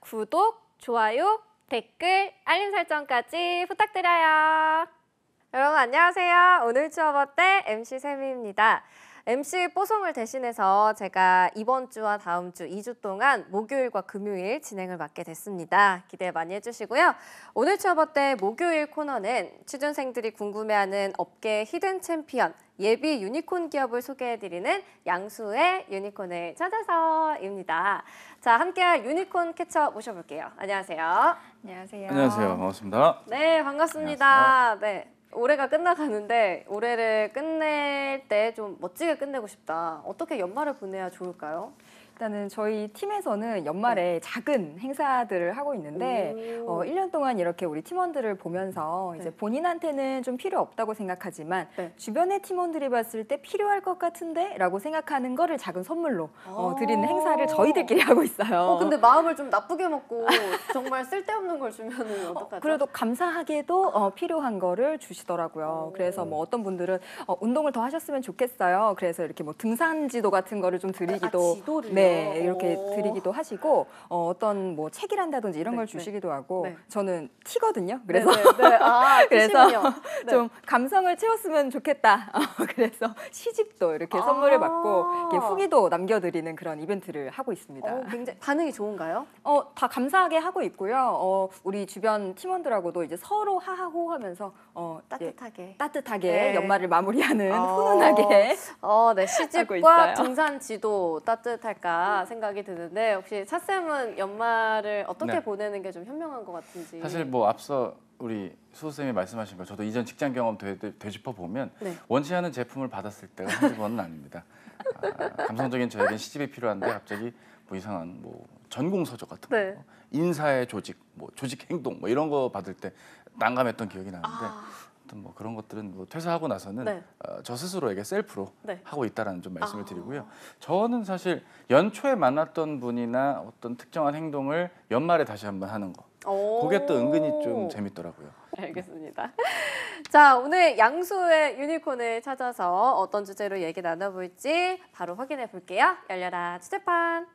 구독, 좋아요, 댓글, 알림 설정까지 부탁드려요. 여러분 안녕하세요. 오늘 추어버 때 MC 세미입니다. MC 뽀송을 대신해서 제가 이번 주와 다음 주 2주 동안 목요일과 금요일 진행을 맡게 됐습니다. 기대 많이 해주시고요. 오늘 추어버 때 목요일 코너는 취준생들이 궁금해하는 업계 히든 챔피언, 예비 유니콘 기업을 소개해드리는 양수의 유니콘을 찾아서입니다. 자, 함께할 유니콘 캐쳐 모셔볼게요. 안녕하세요. 안녕하세요. 안녕하세요. 반갑습니다. 네, 반갑습니다. 네. 올해가 끝나가는데 올해를 끝낼 때 좀 멋지게 끝내고 싶다. 어떻게 연말을 보내야 좋을까요? 일단은 저희 팀에서는 연말에 작은 행사들을 하고 있는데 1년 동안 이렇게 우리 팀원들을 보면서 이제 본인한테는 좀 필요 없다고 생각하지만 주변의 팀원들이 봤을 때 필요할 것 같은데 라고 생각하는 거를 작은 선물로 드리는 행사를 저희들끼리 하고 있어요. 근데 마음을 좀 나쁘게 먹고 정말 쓸데없는 걸 주면 어떡하죠? 그래도 감사하게도 필요한 거를 주시더라고요. 그래서 뭐 어떤 분들은 운동을 더 하셨으면 좋겠어요. 그래서 이렇게 뭐 등산지도 같은 거를 좀 드리기도 지도를요? 네, 이렇게 드리기도 하시고 어떤 뭐 책이란다든지 이런 걸 주시기도 하고 저는 티거든요. 그래서 그래서 좀 감성을 채웠으면 좋겠다. 그래서 시집도 이렇게 선물을 받고 이렇게 후기도 남겨드리는 그런 이벤트를 하고 있습니다. 굉장히 반응이 좋은가요? 다 감사하게 하고 있고요. 우리 주변 팀원들하고도 이제 서로 하하호하면서 따뜻하게 연말을 마무리하는 훈훈하게 네, 시집과 등산지도 따뜻할까 생각이 드는데 혹시 차쌤은 연말을 어떻게 보내는 게 좀 현명한 것 같은지. 사실 뭐 앞서 우리 수호쌤이 말씀하신 거 저도 이전 직장 경험 되짚어 보면 원치 않은 제품을 받았을 때가 한두 번은 아닙니다. 감성적인 저에겐 시집이 필요한데 갑자기 뭐 이상한 뭐 전공서적 같은 거, 인사의 조직, 뭐 조직 행동 뭐 이런 거 받을 때 난감했던 기억이 나는데 뭐 그런 것들은 뭐 퇴사하고 나서는 저 스스로에게 셀프로 하고 있다라는 좀 말씀을 드리고요. 저는 사실 연초에 만났던 분이나 어떤 특정한 행동을 연말에 다시 한번 하는 거. 그게 또 은근히 좀 재밌더라고요. 알겠습니다. 자, 오늘 양수의 유니콘을 찾아서 어떤 주제로 얘기 나눠볼지 바로 확인해 볼게요. 열려라 주제판.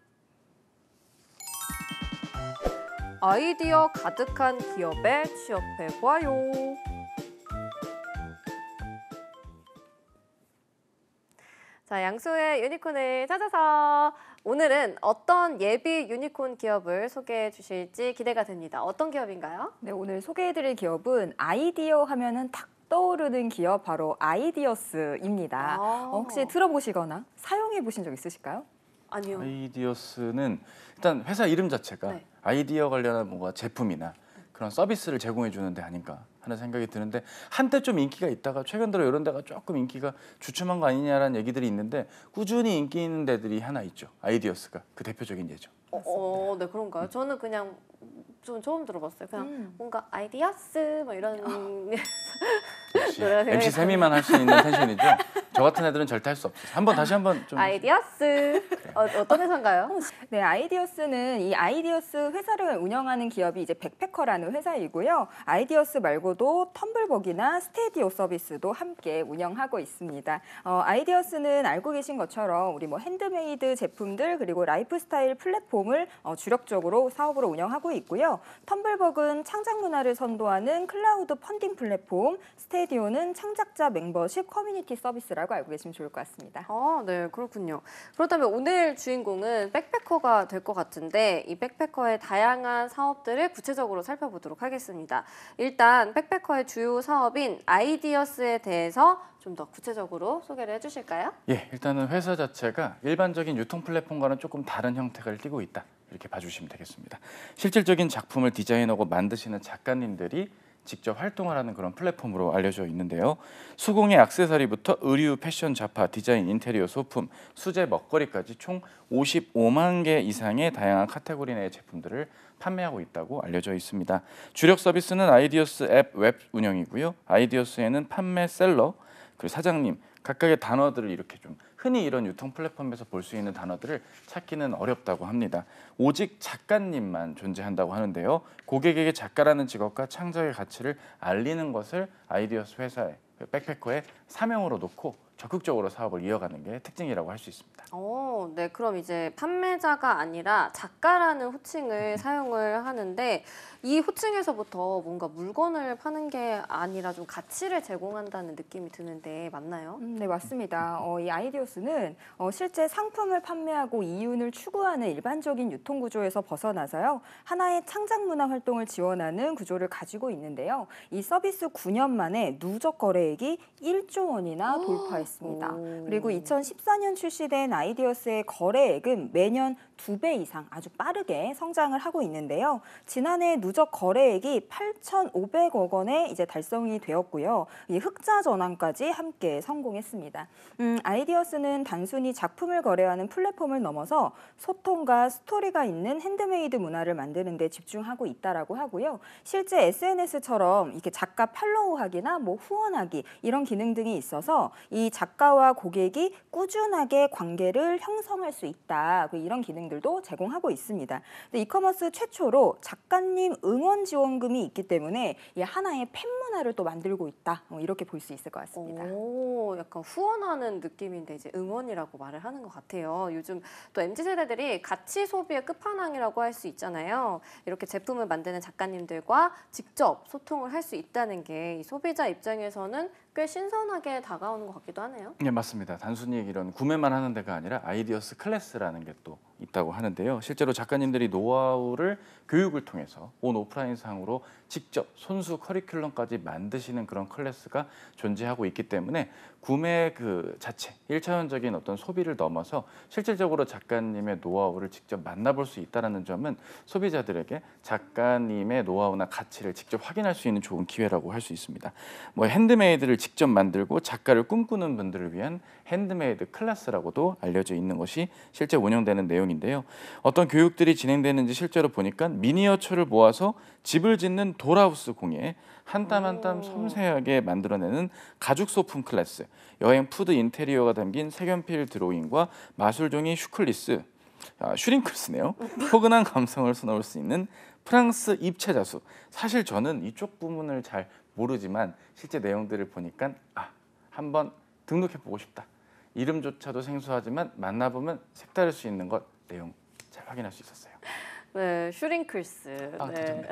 아이디어 가득한 기업에 취업해봐요. 자, 양수의 유니콘을 찾아서 오늘은 어떤 예비 유니콘 기업을 소개해 주실지 기대가 됩니다. 어떤 기업인가요? 네, 오늘 소개해드릴 기업은 아이디어 하면은 탁 떠오르는 기업 바로 아이디어스입니다. 혹시 들어보시거나 사용해 보신 적 있으실까요? 아니요. 아이디어스는 일단 회사 이름 자체가 아이디어 관련한 뭔가 제품이나 그런 서비스를 제공해 주는 데 아닌가 하는 생각이 드는데 한때 좀 인기가 있다가 최근 들어 이런 데가 조금 인기가 주춤한 거 아니냐라는 얘기들이 있는데 꾸준히 인기 있는 데들이 하나 있죠. 아이디어스가 그 대표적인 예죠. 네, 그런가요? 저는 그냥 좀 처음 들어봤어요. 그냥 뭔가 아이디어스 뭐 이런 MC 세미만 할 수 있는 텐션이죠. 저 같은 애들은 절대 할 수 없어요. 다시 한번 좀 아이디어스 어떤 회사인가요? 네, 아이디어스는 이 아이디어스 회사를 운영하는 기업이 이제 백패커라는 회사이고요. 아이디어스 말고도 텀블벅이나 스테디오 서비스도 함께 운영하고 있습니다. 아이디어스는 알고 계신 것처럼 우리 뭐 핸드메이드 제품들 그리고 라이프스타일 플랫폼을 주력적으로 사업으로 운영하고 있고요. 텀블벅은 창작 문화를 선도하는 클라우드 펀딩 플랫폼, 스테디오는 창작자 멤버십 커뮤니티 서비스라고 알고 계시면 좋을 것 같습니다. 네, 그렇군요. 그렇다면 오늘 주인공은 백패커가 될 것 같은데 이 백패커의 다양한 사업들을 구체적으로 살펴보도록 하겠습니다. 일단 백패커의 주요 사업인 아이디어스에 대해서 좀 더 구체적으로 소개를 해주실까요? 예, 일단은 회사 자체가 일반적인 유통 플랫폼과는 조금 다른 형태를 띠고 있다. 이렇게 봐주시면 되겠습니다. 실질적인 작품을 디자인하고 만드시는 작가님들이 직접 활동을 하는 그런 플랫폼으로 알려져 있는데요. 수공예 액세서리부터 의류, 패션, 잡화, 디자인, 인테리어, 소품, 수제, 먹거리까지 총 55만 개 이상의 다양한 카테고리 내의 제품들을 판매하고 있다고 알려져 있습니다. 주력 서비스는 아이디어스 앱 웹 운영이고요. 아이디어스에는 판매 셀러, 그리고 사장님, 각각의 단어들을 이렇게 좀 흔히 이런 유통 플랫폼에서 볼 수 있는 단어들을 찾기는 어렵다고 합니다. 오직 작가님만 존재한다고 하는데요. 고객에게 작가라는 직업과 창작의 가치를 알리는 것을 아이디어스 회사의 백패커의 사명으로 놓고 적극적으로 사업을 이어가는 게 특징이라고 할 수 있습니다. 네. 그럼 이제 판매자가 아니라 작가라는 호칭을 사용을 하는데 이 호칭에서부터 뭔가 물건을 파는 게 아니라 좀 가치를 제공한다는 느낌이 드는데 맞나요? 네, 맞습니다. 이 아이디어스는 실제 상품을 판매하고 이윤을 추구하는 일반적인 유통구조에서 벗어나서요. 하나의 창작 문화 활동을 지원하는 구조를 가지고 있는데요. 이 서비스 9년 만에 누적 거래액이 1조 원이나 돌파했습니다. 그리고 2014년 출시된 아이디어스의 거래액은 매년 2배 이상 아주 빠르게 성장을 하고 있는데요. 지난해 누적 거래액이 8,500억 원에 이제 달성이 되었고요. 이 흑자 전환까지 함께 성공했습니다. 아이디어스는 단순히 작품을 거래하는 플랫폼을 넘어서 소통과 스토리가 있는 핸드메이드 문화를 만드는 데 집중하고 있다라고 하고요. 실제 SNS처럼 이렇게 작가 팔로우하기나 뭐 후원하기 이런 기능 등이 있어서 이 작가와 고객이 꾸준하게 관계를 형성할 수 있다. 이런 기능들도 제공하고 있습니다. 근데 이커머스 최초로 작가님 응원 지원금이 있기 때문에 이 하나의 팬 문화를 또 만들고 있다. 이렇게 볼 수 있을 것 같습니다. 약간 후원하는 느낌인데 이제 응원이라고 말을 하는 것 같아요. 요즘 또 MZ세대들이 가치 소비의 끝판왕이라고 할 수 있잖아요. 이렇게 제품을 만드는 작가님들과 직접 소통을 할 수 있다는 게 이 소비자 입장에서는 꽤 신선하게 다가오는 것 같기도 하네요. 네, 맞습니다. 단순히 이런 구매만 하는 데가 아니라 아이디어스 클래스라는 게 또 있다고 하는데요. 실제로 작가님들이 노하우를 교육을 통해서 온 오프라인상으로 직접 손수 커리큘럼까지 만드시는 그런 클래스가 존재하고 있기 때문에 구매 그 자체, 1차원적인 어떤 소비를 넘어서 실질적으로 작가님의 노하우를 직접 만나볼 수 있다는 점은 소비자들에게 작가님의 노하우나 가치를 직접 확인할 수 있는 좋은 기회라고 할 수 있습니다. 뭐 핸드메이드를 직접 만들고 작가를 꿈꾸는 분들을 위한 핸드메이드 클래스라고도 알려져 있는 것이 실제 운영되는 내용인데요. 어떤 교육들이 진행되는지 실제로 보니까 미니어처를 모아서 집을 짓는 돌하우스 공예, 한 땀 한 땀 섬세하게 만들어내는 가죽 소품 클래스, 여행 푸드 인테리어가 담긴 색연필 드로잉과 마술종이 슈클리스, 슈링클스네요. 포근한 감성을 수놓을 수 있는 프랑스 입체 자수. 사실 저는 이쪽 부분을 잘 모르지만 실제 내용들을 보니까 한번 등록해보고 싶다. 이름조차도 생소하지만 만나보면 색다를 수 있는 것 내용 잘 확인할 수 있었어요. 네, 슈링클스. 네. 좋네.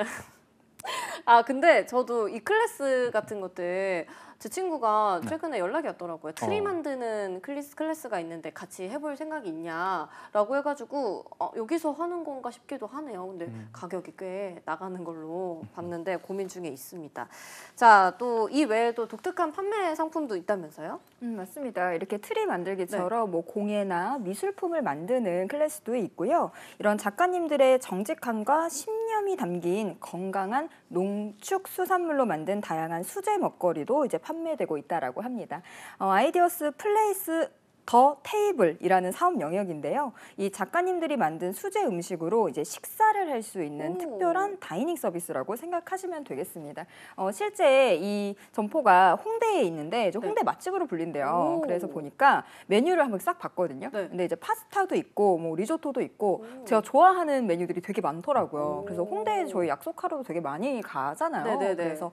근데 저도 이 클래스 같은 것들 제 친구가 최근에 연락이 왔더라고요. 트리 만드는 클래스가 있는데 같이 해볼 생각이 있냐라고 해가지고 여기서 하는 건가 싶기도 하네요. 근데 가격이 꽤 나가는 걸로 봤는데 고민 중에 있습니다. 자, 또 이 외에도 독특한 판매 상품도 있다면서요? 맞습니다. 이렇게 트리 만들기처럼 뭐 공예나 미술품을 만드는 클래스도 있고요. 이런 작가님들의 정직함과 신념이 담긴 건강한 농축 수산물로 만든 다양한 수제 먹거리도 이제 판매되고 있다라고 합니다. 아이디어스 플레이스 더 테이블이라는 사업 영역인데요. 이 작가님들이 만든 수제 음식으로 이제 식사를 할 수 있는 특별한 다이닝 서비스라고 생각하시면 되겠습니다. 실제 이 점포가 홍대에 있는데 홍대 맛집으로 불린대요. 그래서 보니까 메뉴를 한번 싹 봤거든요. 근데 이제 파스타도 있고 뭐 리조토도 있고 제가 좋아하는 메뉴들이 되게 많더라고요. 그래서 홍대에 저희 약속하러도 되게 많이 가잖아요. 그래서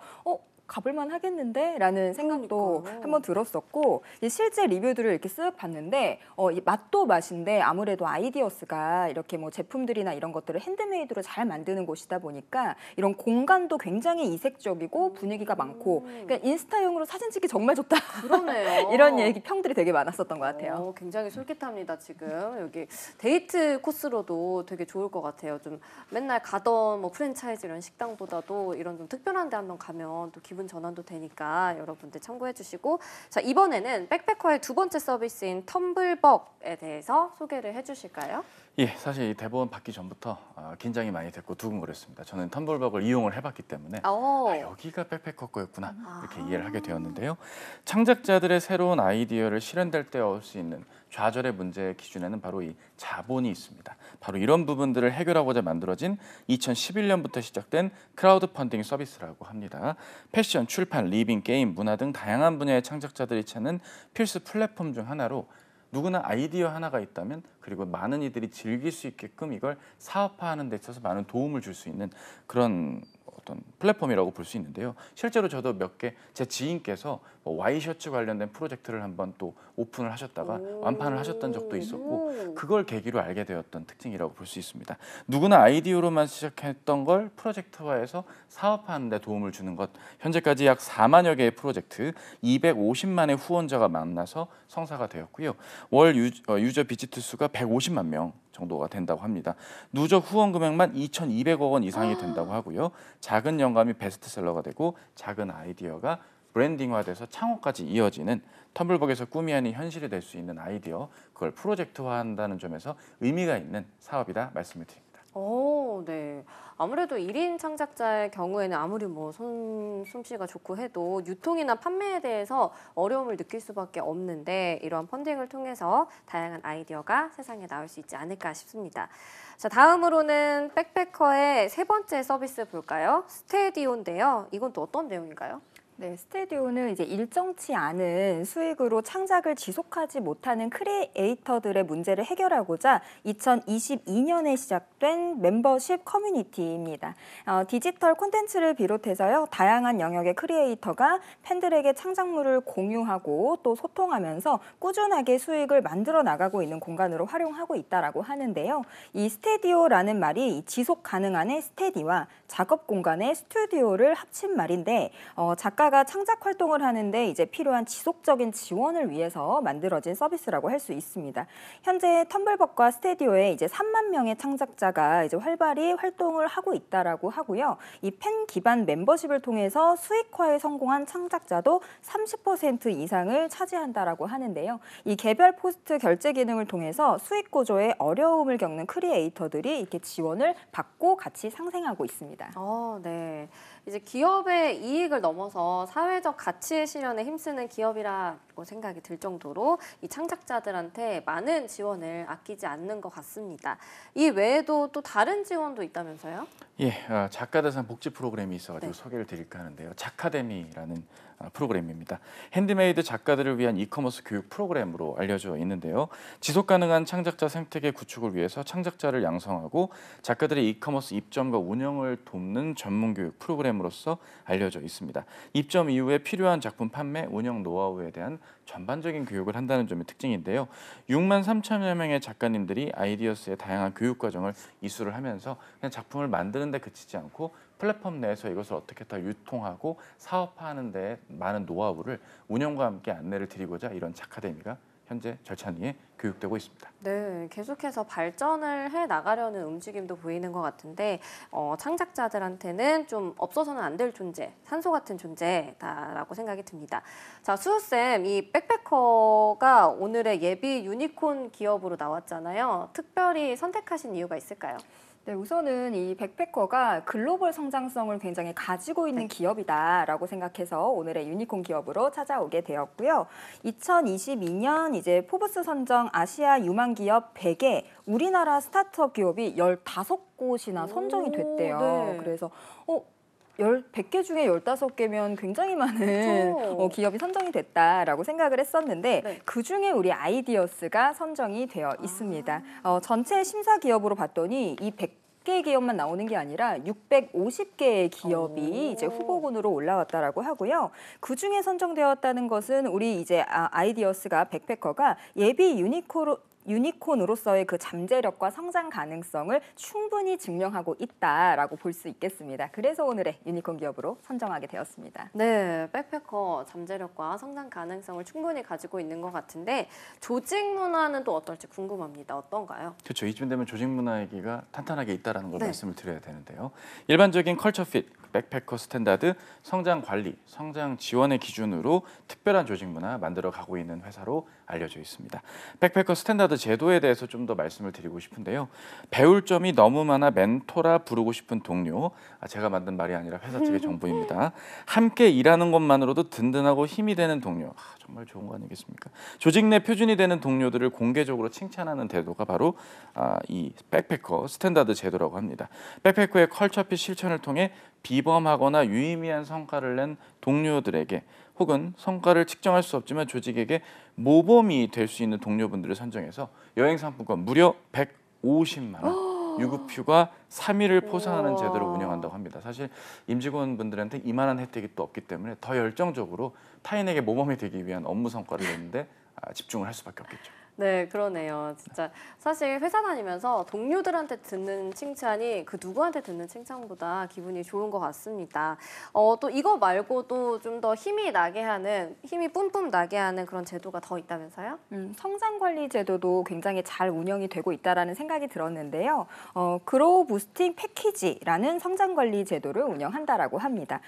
가볼만 하겠는데? 라는 생각도 한번 들었었고 실제 리뷰들을 이렇게 쓱 봤는데 이 맛도 맛인데 아무래도 아이디어스가 이렇게 뭐 제품들이나 이런 것들을 핸드메이드로 잘 만드는 곳이다 보니까 이런 공간도 굉장히 이색적이고 분위기가 많고 그러니까 인스타용으로 사진 찍기 정말 좋다. 그러네요. 이런 얘기 평들이 되게 많았었던 것 같아요. 굉장히 솔깃합니다. 지금 여기 데이트 코스로도 되게 좋을 것 같아요. 좀 맨날 가던 뭐 프랜차이즈 이런 식당보다도 이런 좀 특별한 데 한번 가면 또 기분 전환도 되니까 여러분들 참고해 주시고 자 이번에는 백패커의 두 번째 서비스인 텀블벅에 대해서 소개를 해주실까요? 예, 사실 이 대본 받기 전부터 긴장이 많이 됐고 두근거렸습니다. 저는 텀블벅을 이용을 해봤기 때문에 여기가 백패커 거였구나 이렇게 이해를 하게 되었는데요. 창작자들의 새로운 아이디어를 실현될 때 얻을 수 있는 좌절의 문제의 기준에는 바로 이 자본이 있습니다. 바로 이런 부분들을 해결하고자 만들어진 2011년부터 시작된 크라우드 펀딩 서비스라고 합니다. 패션, 출판, 리빙, 게임, 문화 등 다양한 분야의 창작자들이 찾는 필수 플랫폼 중 하나로 누구나 아이디어 하나가 있다면 그리고 많은 이들이 즐길 수 있게끔 이걸 사업화하는 데 있어서 많은 도움을 줄 수 있는 그런 어떤 플랫폼이라고 볼 수 있는데요. 실제로 저도 몇 개 제 지인께서 뭐 와이셔츠 관련된 프로젝트를 한번 또 오픈을 하셨다가 완판을 하셨던 적도 있었고 그걸 계기로 알게 되었던 특징이라고 볼 수 있습니다. 누구나 아이디어로만 시작했던 걸 프로젝트화해서 사업하는 데 도움을 주는 것. 현재까지 약 4만여 개의 프로젝트, 250만의 후원자가 만나서 성사가 되었고요. 월 유저 비지트 수가 150만 명 정도가 된다고 합니다. 누적 후원 금액만 2,200억 원 이상이 된다고 하고요. 작은 영감이 베스트셀러가 되고 작은 아이디어가 브랜딩화돼서 창업까지 이어지는 텀블벅에서 꿈이 아닌 현실이 될 수 있는 아이디어, 그걸 프로젝트화한다는 점에서 의미가 있는 사업이다 말씀을 드립니다. 네. 아무래도 1인 창작자의 경우에는 아무리 뭐 솜씨가 좋고 해도 유통이나 판매에 대해서 어려움을 느낄 수밖에 없는데 이러한 펀딩을 통해서 다양한 아이디어가 세상에 나올 수 있지 않을까 싶습니다. 자, 다음으로는 백패커의 세 번째 서비스 볼까요? 스테디오인데요. 이건 또 어떤 내용인가요? 네, 스테디오는 이제 일정치 않은 수익으로 창작을 지속하지 못하는 크리에이터들의 문제를 해결하고자 2022년에 시작된 멤버십 커뮤니티입니다. 디지털 콘텐츠를 비롯해서요, 다양한 영역의 크리에이터가 팬들에게 창작물을 공유하고 또 소통하면서 꾸준하게 수익을 만들어 나가고 있는 공간으로 활용하고 있다라고 하는데요. 이 스테디오라는 말이 지속 가능한의 스테디와 작업 공간의 스튜디오를 합친 말인데 작가가 창작 활동을 하는데 이제 필요한 지속적인 지원을 위해서 만들어진 서비스라고 할 수 있습니다. 현재 텀블벅과 스테디오에 이제 3만 명의 창작자가 이제 활발히 활동을 하고 있다라고 하고요. 이 팬 기반 멤버십을 통해서 수익화에 성공한 창작자도 30% 이상을 차지한다라고 하는데요. 이 개별 포스트 결제 기능을 통해서 수익 구조에 어려움을 겪는 크리에이터들이 이렇게 지원을 받고 같이 상생하고 있습니다. 네. 이제 기업의 이익을 넘어서 사회적 가치의 실현에 힘쓰는 기업이라고 생각이 들 정도로 이 창작자들한테 많은 지원을 아끼지 않는 것 같습니다. 이 외에도 또 다른 지원도 있다면서요? 예, 작가대상 복지 프로그램이 있어가지고 네. 소개를 드릴까 하는데요. 작카데미라는 프로그램입니다. 핸드메이드 작가들을 위한 이커머스 교육 프로그램으로 알려져 있는데요. 지속 가능한 창작자 생태계 구축을 위해서 창작자를 양성하고 작가들의 이커머스 입점과 운영을 돕는 전문 교육 프로그램으로서 알려져 있습니다. 입점 이후에 필요한 작품 판매, 운영 노하우에 대한 전반적인 교육을 한다는 점이 특징인데요. 6만 3천여 명의 작가님들이 아이디어스의 다양한 교육 과정을 이수를 하면서 그냥 작품을 만드는 데 그치지 않고 플랫폼 내에서 이것을 어떻게 다 유통하고 사업화하는 데 많은 노하우를 운영과 함께 안내를 드리고자 이런 작카데미가 현재 절찬리에 교육되고 있습니다. 네, 계속해서 발전을 해 나가려는 움직임도 보이는 것 같은데 창작자들한테는 좀 없어서는 안 될 존재, 산소 같은 존재다라고 생각이 듭니다. 자, 수호쌤, 이 백패커가 오늘의 예비 유니콘 기업으로 나왔잖아요. 특별히 선택하신 이유가 있을까요? 네, 우선은 이 백패커가 글로벌 성장성을 굉장히 가지고 있는 기업이다라고 생각해서 오늘의 유니콘 기업으로 찾아오게 되었고요. 2022년 이제 포브스 선정 아시아 유망 기업 100에 우리나라 스타트업 기업이 15곳이나 선정이 됐대요. 네. 그래서 100개 중에 15개면 굉장히 많은 그렇죠. 기업이 선정이 됐다라고 생각을 했었는데 네. 그중에 우리 아이디어스가 선정이 되어 있습니다. 전체 심사 기업으로 봤더니 이 100개 기업만 나오는 게 아니라 650개의 기업이 이제 후보군으로 올라왔다라고 하고요. 그중에 선정되었다는 것은 우리 이제 아이디어스가 백패커가 예비 유니콘으로서의 그 잠재력과 성장 가능성을 충분히 증명하고 있다라고 볼 수 있겠습니다. 그래서 오늘의 유니콘 기업으로 선정하게 되었습니다. 네, 백패커 잠재력과 성장 가능성을 충분히 가지고 있는 것 같은데 조직 문화는 또 어떨지 궁금합니다. 어떤가요? 그렇죠. 이쯤 되면 조직 문화 얘기가 탄탄하게 있다는 걸 네. 말씀을 드려야 되는데요. 일반적인 컬처 핏, 백패커 스탠다드, 성장 관리, 성장 지원의 기준으로 특별한 조직 문화 만들어 가고 있는 회사로 알려져 있습니다. 백패커 스탠다드 제도에 대해서 좀 더 말씀을 드리고 싶은데요. 배울 점이 너무 많아 멘토라 부르고 싶은 동료, 제가 만든 말이 아니라 회사 측의 정보입니다. 함께 일하는 것만으로도 든든하고 힘이 되는 동료, 정말 좋은 거 아니겠습니까? 조직 내 표준이 되는 동료들을 공개적으로 칭찬하는 태도가 바로 이 백패커 스탠다드 제도라고 합니다. 백패커의 컬처핏 실천을 통해 비범하거나 유의미한 성과를 낸 동료들에게 혹은 성과를 측정할 수 없지만 조직에게 모범이 될 수 있는 동료분들을 선정해서 여행 상품권 무려 150만 원 유급휴가 3일을 포상하는 제도를 운영한다고 합니다. 사실 임직원분들한테 이만한 혜택이 또 없기 때문에 더 열정적으로 타인에게 모범이 되기 위한 업무 성과를 내는데 집중을 할 수밖에 없겠죠. 네, 그러네요. 진짜 사실 회사 다니면서 동료들한테 듣는 칭찬이 그 누구한테 듣는 칭찬보다 기분이 좋은 것 같습니다. 또 이거 말고도 좀 더 힘이 나게 하는, 힘이 뿜뿜 나게 하는 그런 제도가 더 있다면서요? 성장관리 제도도 굉장히 잘 운영이 되고 있다라는 생각이 들었는데요. 그로우 부스팅 패키지라는 성장관리 제도를 운영한다라고 합니다.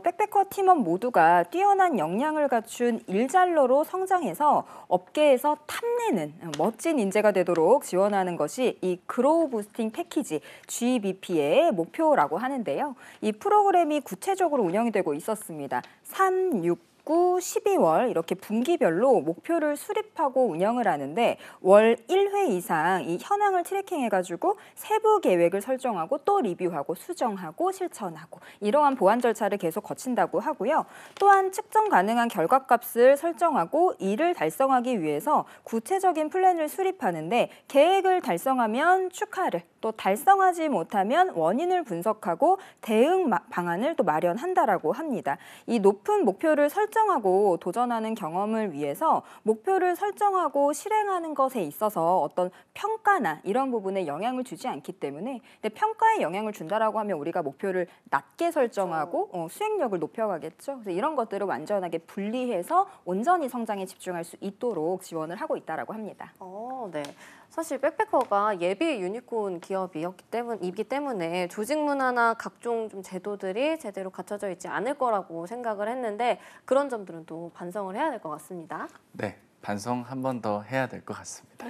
백패커 팀원 모두가 뛰어난 역량을 갖춘 일잘러로 성장해서 업계에서 탐내는 멋진 인재가 되도록 지원하는 것이 이 그로우 부스팅 패키지 GBP의 목표라고 하는데요. 이 프로그램이 구체적으로 운영이 되고 있었습니다. 3, 6, 9, 12월 이렇게 분기별로 목표를 수립하고 운영을 하는데 월 1회 이상 이 현황을 트래킹해가지고 세부 계획을 설정하고 또 리뷰하고 수정하고 실천하고 이러한 보완 절차를 계속 거친다고 하고요. 또한 측정 가능한 결과값을 설정하고 이를 달성하기 위해서 구체적인 플랜을 수립하는데 계획을 달성하면 축하를 또 달성하지 못하면 원인을 분석하고 대응 방안을 또 마련한다라고 합니다. 이 높은 목표를 설정하고 도전하는 경험을 위해서 목표를 설정하고 실행하는 것에 있어서 어떤 평가나 이런 부분에 영향을 주지 않기 때문에 근데 평가에 영향을 준다라고 하면 우리가 목표를 낮게 설정하고 수행력을 높여가겠죠. 그래서 이런 것들을 완전하게 분리해서 온전히 성장에 집중할 수 있도록 지원을 하고 있다라고 합니다. 네. 사실 백패커가 예비 유니콘 기업이기 때문에 조직 문화나 각종 좀 제도들이 제대로 갖춰져 있지 않을 거라고 생각을 했는데 그런 점들은 또 반성을 해야 될 것 같습니다. 네, 반성 한 번 더 해야 될 것 같습니다.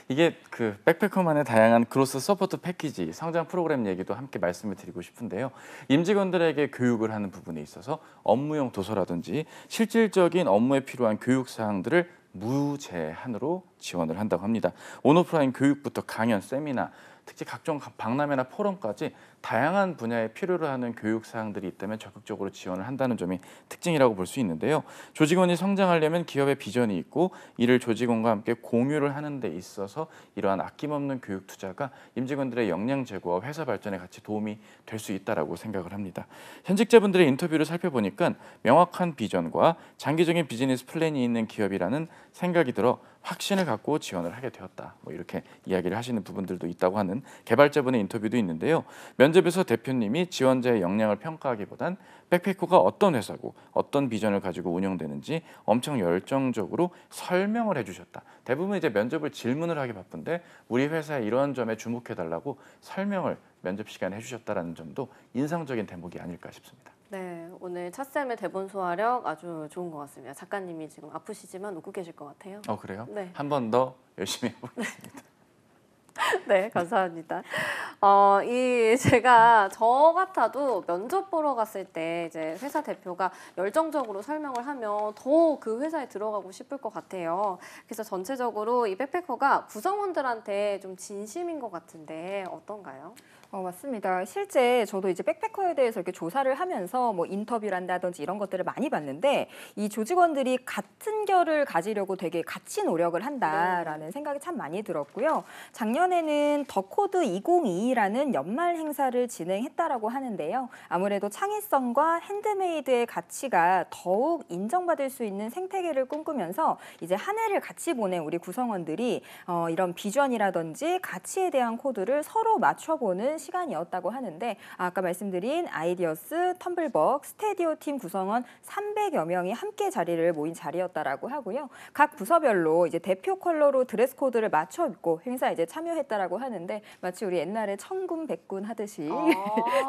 이게 그 백패커만의 다양한 그로스 서포트 패키지, 성장 프로그램 얘기도 함께 말씀을 드리고 싶은데요. 임직원들에게 교육을 하는 부분에 있어서 업무용 도서라든지 실질적인 업무에 필요한 교육 사항들을 무제한으로 지원을 한다고 합니다. 온오프라인 교육부터 강연, 세미나, 특히 각종 박람회나 포럼까지 다양한 분야에 필요로 하는 교육 사항들이 있다면 적극적으로 지원을 한다는 점이 특징이라고 볼 수 있는데요. 조직원이 성장하려면 기업의 비전이 있고 이를 조직원과 함께 공유를 하는 데 있어서 이러한 아낌없는 교육 투자가 임직원들의 역량 제고와 회사 발전에 같이 도움이 될 수 있다라고 생각을 합니다. 현직자분들의 인터뷰를 살펴보니까 명확한 비전과 장기적인 비즈니스 플랜이 있는 기업이라는 생각이 들어 확신을 갖고 지원을 하게 되었다. 뭐 이렇게 이야기를 하시는 부분들도 있다고 하는 개발자분의 인터뷰도 있는데요. 면접에서 대표님이 지원자의 역량을 평가하기보단 백패커가 어떤 회사고 어떤 비전을 가지고 운영되는지 엄청 열정적으로 설명을 해주셨다. 대부분 이제 면접을 질문을 하기 바쁜데 우리 회사의 이런 점에 주목해달라고 설명을 면접 시간에 해주셨다는 점도 인상적인 대목이 아닐까 싶습니다. 네, 오늘 찻쌤의 대본 소화력 아주 좋은 것 같습니다. 작가님이 지금 아프시지만 웃고 계실 것 같아요. 그래요? 네. 한 번 더 열심히 해보겠습니다. 네, 감사합니다. 제가 저 같아도 면접 보러 갔을 때 이제 회사 대표가 열정적으로 설명을 하면 더 그 회사에 들어가고 싶을 것 같아요. 그래서 전체적으로 이 백패커가 구성원들한테 좀 진심인 것 같은데 어떤가요? 맞습니다. 실제 저도 이제 백패커에 대해서 이렇게 조사를 하면서 뭐 인터뷰를 한다든지 이런 것들을 많이 봤는데 이 조직원들이 같은 결을 가지려고 되게 같이 노력을 한다라는 생각이 참 많이 들었고요. 작년에는 더 코드 2022라는 연말 행사를 진행했다라고 하는데요. 아무래도 창의성과 핸드메이드의 가치가 더욱 인정받을 수 있는 생태계를 꿈꾸면서 이제 한 해를 같이 보낸 우리 구성원들이 이런 비전이라든지 가치에 대한 코드를 서로 맞춰보는 시간이었다고 하는데 아까 말씀드린 아이디어스, 텀블벅, 스테디오 팀 구성원 300여 명이 함께 자리를 모인 자리였다라고 하고요. 각 부서별로 이제 대표 컬러로 드레스 코드를 맞춰 입고 행사에 이제 참여했다라고 하는데 마치 우리 옛날에 청군 백군 하듯이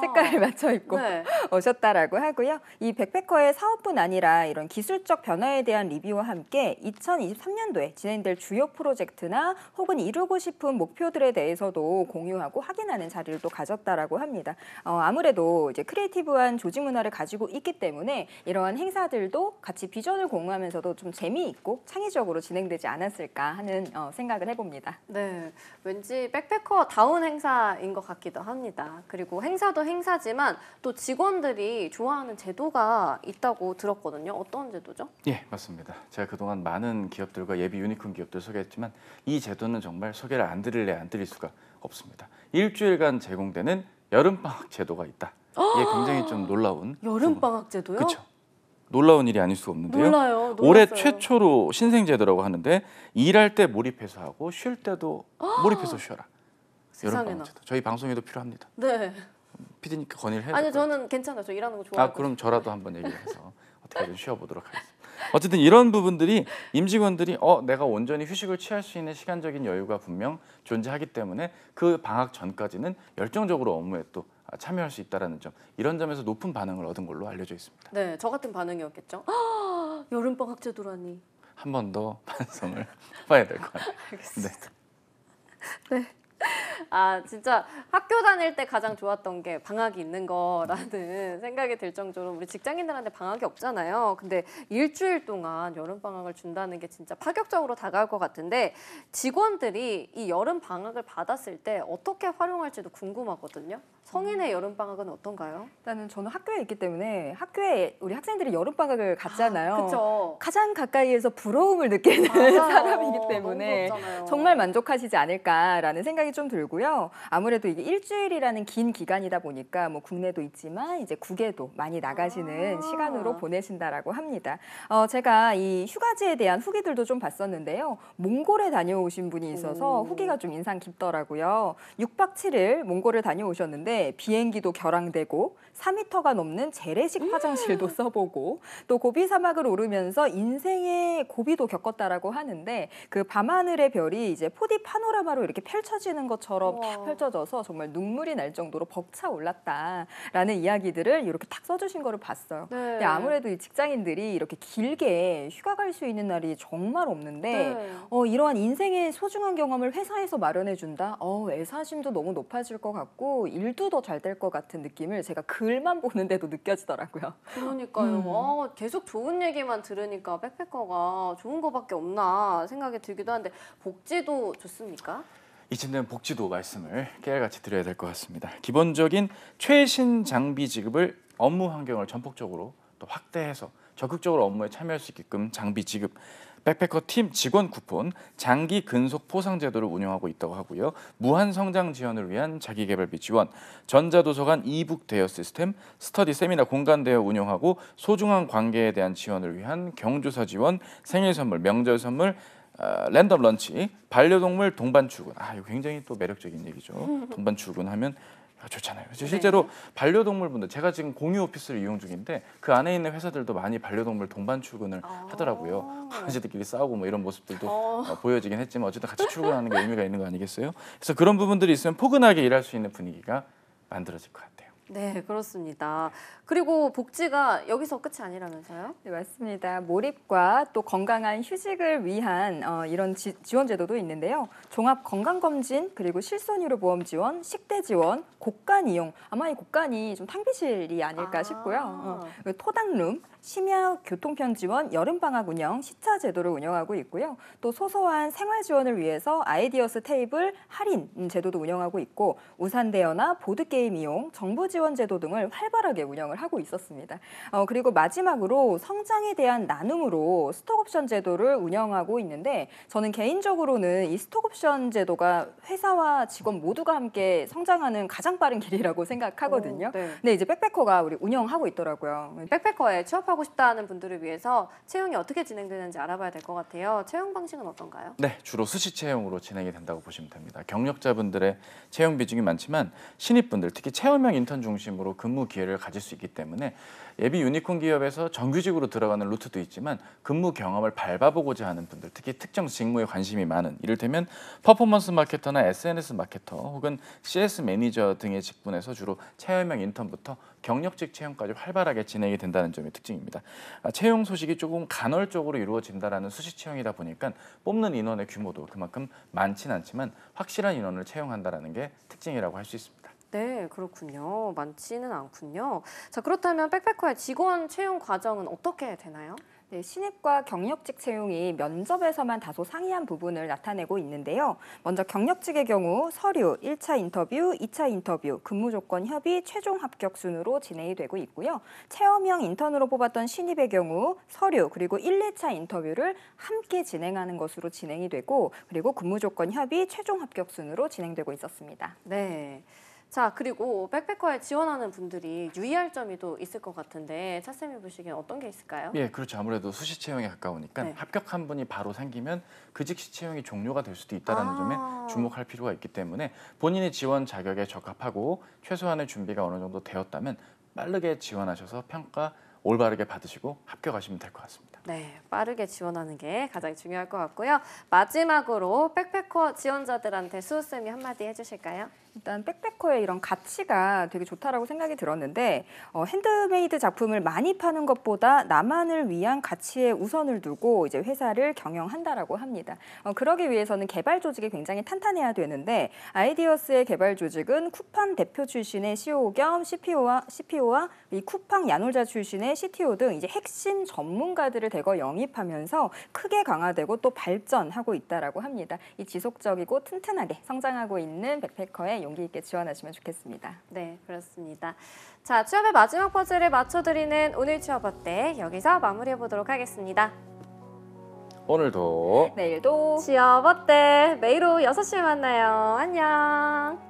색깔을 맞춰 입고 네. 오셨다라고 하고요. 이 백패커의 사업뿐 아니라 이런 기술적 변화에 대한 리뷰와 함께 2023년도에 진행될 주요 프로젝트나 혹은 이루고 싶은 목표들에 대해서도 공유하고 확인하는 자리를 또 가졌다라고 합니다. 아무래도 이제 크리에이티브한 조직 문화를 가지고 있기 때문에 이러한 행사들도 같이 비전을 공유하면서도 좀 재미있고 창의적으로 진행되지 않았을까 하는 생각을 해봅니다. 네, 왠지 백패커다운 행사인 것 같기도 합니다. 그리고 행사도 행사지만 또 직원들이 좋아하는 제도가 있다고 들었거든요. 어떤 제도죠? 예, 맞습니다. 제가 그동안 많은 기업들과 예비 유니콘 기업들 소개했지만 이 제도는 정말 소개를 안 드릴 수가 없습니다. 일주일간 제공되는 여름방학 제도가 있다. 이게 굉장히 좀 놀라운 여름방학 제도요? 그렇죠. 놀라운 일이 아닐 수가 없는데요. 몰라요. 올해 놀랐어요. 최초로 신생제도라고 하는데 일할 때 몰입해서 하고 쉴 때도 몰입해서 쉬어라. 세상에나. 여름방학 제도. 저희 방송에도 필요합니다. 네. PD님께 건의를 해야 아니 될것 같아요. 저는 괜찮아요. 저 일하는 거 좋아해요. 그럼 저라도 한번 얘기해서 어떻게든 쉬어보도록 하겠습니다. 어쨌든 이런 부분들이 임직원들이 내가 온전히 휴식을 취할 수 있는 시간적인 여유가 분명 존재하기 때문에 그 방학 전까지는 열정적으로 업무에 또 참여할 수 있다는 점, 이런 점에서 높은 반응을 얻은 걸로 알려져 있습니다. 네, 저 같은 반응이었겠죠. 여름방학 제도라니. 한 번 더 반성을 해봐야 될 것 같아요. 알겠습니다. 네. 네. 아 진짜 학교 다닐 때 가장 좋았던 게 방학이 있는 거라는 생각이 들 정도로 우리 직장인들한테 방학이 없잖아요. 근데 일주일 동안 여름 방학을 준다는 게 진짜 파격적으로 다가올 것 같은데 직원들이 이 여름 방학을 받았을 때 어떻게 활용할지도 궁금하거든요. 성인의 여름 방학은 어떤가요? 일단은 저는 학교에 있기 때문에 학교에 우리 학생들이 여름 방학을 갔잖아요. 그렇죠. 가장 가까이에서 부러움을 느끼는 사람이기 때문에 정말 만족하시지 않을까라는 생각이 좀 들고요. 아무래도 이게 일주일이라는 긴 기간이다 보니까 뭐 국내도 있지만 이제 국외도 많이 나가시는 시간으로 보내신다라고 합니다. 제가 이 휴가지에 대한 후기들도 좀 봤었는데요. 몽골에 다녀오신 분이 있어서 후기가 좀 인상 깊더라고요. 6박 7일 몽골을 다녀오셨는데 비행기도 결항되고 4m가 넘는 재래식 화장실도 써보고 또 고비 사막을 오르면서 인생의 고비도 겪었다라고 하는데 그 밤하늘의 별이 이제 4D 파노라마로 이렇게 펼쳐지는 것처럼 딱 펼쳐져서 정말 눈물이 날 정도로 벅차올랐다라는 이야기들을 이렇게 딱 써주신 거를 봤어요. 네. 근데 아무래도 이 직장인들이 이렇게 길게 휴가 갈 수 있는 날이 정말 없는데 네. 이러한 인생의 소중한 경험을 회사에서 마련해준다? 애사심도 너무 높아질 것 같고 일도 더 잘 될 것 같은 느낌을 제가 글만 보는데도 느껴지더라고요. 그러니까요. 계속 좋은 얘기만 들으니까 백패커가 좋은 거밖에 없나 생각이 들기도 한데 복지도 좋습니까? 이쯤 되면 복지도 말씀을 깨알같이 드려야 될 것 같습니다. 기본적인 최신 장비 지급을 업무 환경을 전폭적으로 또 확대해서 적극적으로 업무에 참여할 수 있게끔 장비 지급, 백패커 팀 직원 쿠폰, 장기 근속 포상 제도를 운영하고 있다고 하고요. 무한 성장 지원을 위한 자기개발비 지원, 전자도서관 이북 대여 시스템, 스터디 세미나 공간 대여 운영하고 소중한 관계에 대한 지원을 위한 경조사 지원, 생일 선물, 명절 선물, 랜덤 런치, 반려동물 동반 출근. 이거 굉장히 또 매력적인 얘기죠. 동반 출근하면 좋잖아요. 실제로 반려동물 분들, 제가 지금 공유 오피스를 이용 중인데 그 안에 있는 회사들도 많이 반려동물 동반 출근을 하더라고요. 강아지들끼리 싸우고 뭐 이런 모습들도 보여지긴 했지만 어쨌든 같이 출근하는 게 의미가 있는 거 아니겠어요? 그래서 그런 부분들이 있으면 포근하게 일할 수 있는 분위기가 만들어질 것 같아요. 네, 그렇습니다. 그리고 복지가 여기서 끝이 아니라면서요? 네, 맞습니다. 몰입과 또 건강한 휴식을 위한 이런 지원 제도도 있는데요. 종합 건강검진, 그리고 실손의료 보험 지원, 식대 지원, 곡간 이용. 아마 이 곡간이 좀 탕비실이 아닐까 싶고요. 토닥룸, 심야 교통편 지원, 여름방학 운영, 시차 제도를 운영하고 있고요. 또 소소한 생활 지원을 위해서 아이디어스 테이블 할인 제도도 운영하고 있고 우산 대여나 보드게임 이용, 정부 지원 제도 등을 활발하게 운영을 하고 있었습니다. 그리고 마지막으로 성장에 대한 나눔으로 스톡옵션 제도를 운영하고 있는데 저는 개인적으로는 이 스톡옵션 제도가 회사와 직원 모두가 함께 성장하는 가장 빠른 길이라고 생각하거든요. 네. 근데 이제 백패커가 우리 운영하고 있더라고요. 백패커에 취업하고 싶다는 분들을 위해서 채용이 어떻게 진행되는지 알아봐야 될 것 같아요. 채용 방식은 어떤가요? 네, 주로 수시 채용으로 진행이 된다고 보시면 됩니다. 경력자분들의 채용 비중이 많지만 신입분들, 특히 체험형 인턴 중심으로 근무 기회를 가질 수 있기 때문에 예비 유니콘 기업에서 정규직으로 들어가는 루트도 있지만 근무 경험을 밟아보고자 하는 분들, 특히 특정 직무에 관심이 많은, 이를테면 퍼포먼스 마케터나 SNS 마케터 혹은 CS 매니저 등의 직군에서 주로 체험형 인턴부터 경력직 채용까지 활발하게 진행이 된다는 점이 특징입니다. 채용 소식이 조금 간헐적으로 이루어진다라는 수시 채용이다 보니까 뽑는 인원의 규모도 그만큼 많지는 않지만 확실한 인원을 채용한다라는 게 특징이라고 할 수 있습니다. 네, 그렇군요. 많지는 않군요. 자, 그렇다면 백패커의 직원 채용 과정은 어떻게 되나요? 네, 신입과 경력직 채용이 면접에서만 다소 상이한 부분을 나타내고 있는데요. 먼저 경력직의 경우 서류, 1차 인터뷰, 2차 인터뷰, 근무 조건 협의, 최종 합격 순으로 진행이 되고 있고요. 체험형 인턴으로 뽑았던 신입의 경우 서류 그리고 1, 2차 인터뷰를 함께 진행하는 것으로 진행이 되고 그리고 근무 조건 협의, 최종 합격 순으로 진행되고 있었습니다. 네. 자, 그리고 백패커에 지원하는 분들이 유의할 점이 또 있을 것 같은데 차쌤이 보시기엔 어떤 게 있을까요? 예, 그렇죠. 아무래도 수시 채용에 가까우니까 네. 합격한 분이 바로 생기면 그 즉시 채용이 종료가 될 수도 있다는 점에 주목할 필요가 있기 때문에 본인이 지원 자격에 적합하고 최소한의 준비가 어느 정도 되었다면 빠르게 지원하셔서 평가 올바르게 받으시고 합격하시면 될 것 같습니다. 네, 빠르게 지원하는 게 가장 중요할 것 같고요. 마지막으로 백패커 지원자들한테 수호쌤이 한마디 해주실까요? 일단 백패커의 이런 가치가 되게 좋다라고 생각이 들었는데 핸드메이드 작품을 많이 파는 것보다 나만을 위한 가치에 우선을 두고 이제 회사를 경영한다라고 합니다. 그러기 위해서는 개발 조직이 굉장히 탄탄해야 되는데 아이디어스의 개발 조직은 쿠팡 대표 출신의 CEO 겸 CPO와 이 쿠팡 야놀자 출신의 CTO 등 이제 핵심 전문가들을 대거 영입하면서 크게 강화되고 또 발전하고 있다라고 합니다. 이 지속적이고 튼튼하게 성장하고 있는 백패커에 용기 있게 지원하시면 좋겠습니다. 네, 그렇습니다. 자, 취업의 마지막 퍼즐을 맞춰드리는 오늘 취업 어때? 여기서 마무리해 보도록 하겠습니다. 오늘도 내일도 취업 어때? 매일 오후 6시에 만나요. 안녕.